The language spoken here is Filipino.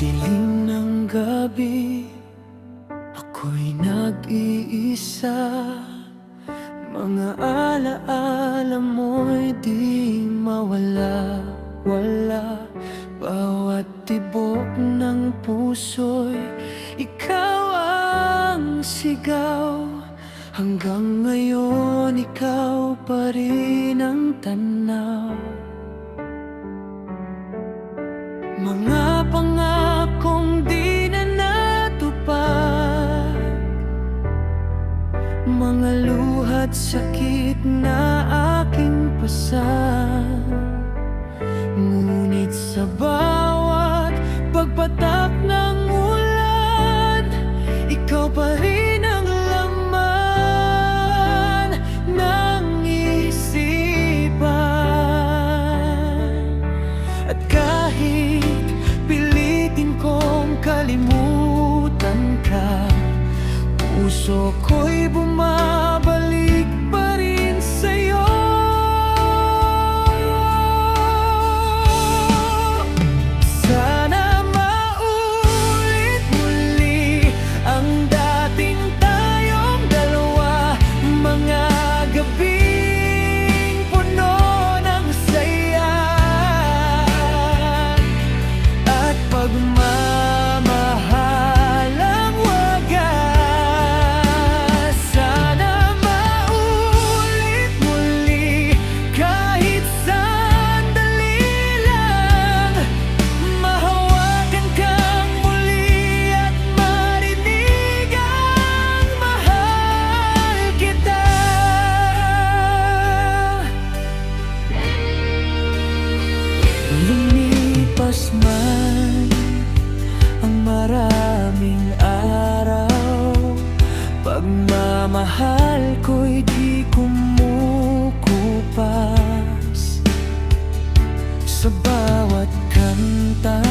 dilim ng gabi, ako'y nag-iisa. Mga alaala mo'y di mawala-wala. Bawat tibok ng puso'y ikaw ang sigaw. Hanggang ngayon ikaw pa rin ang tanaw. Mga pangakong di na natupad, mga luha't sakit na aking pasan. Ngunit sa bawat pagpatak ng ulan, ikaw pa rin ang laman ng isipan. At kahit pilitin kong kalimutan ka, puso ko'y bumabalik pa rin sa'yo. Sana maulit muli ang dating tayong dalawa, mga gabing puno ng saya at pagmamahalang wagas. Sana maulit muli kahit sandali lang, mahawakan kang muli at marinig ang mahal kita. Lumipas man ang maraming araw, pagmamahal ko'y di kumukupas. Sa bawat kanta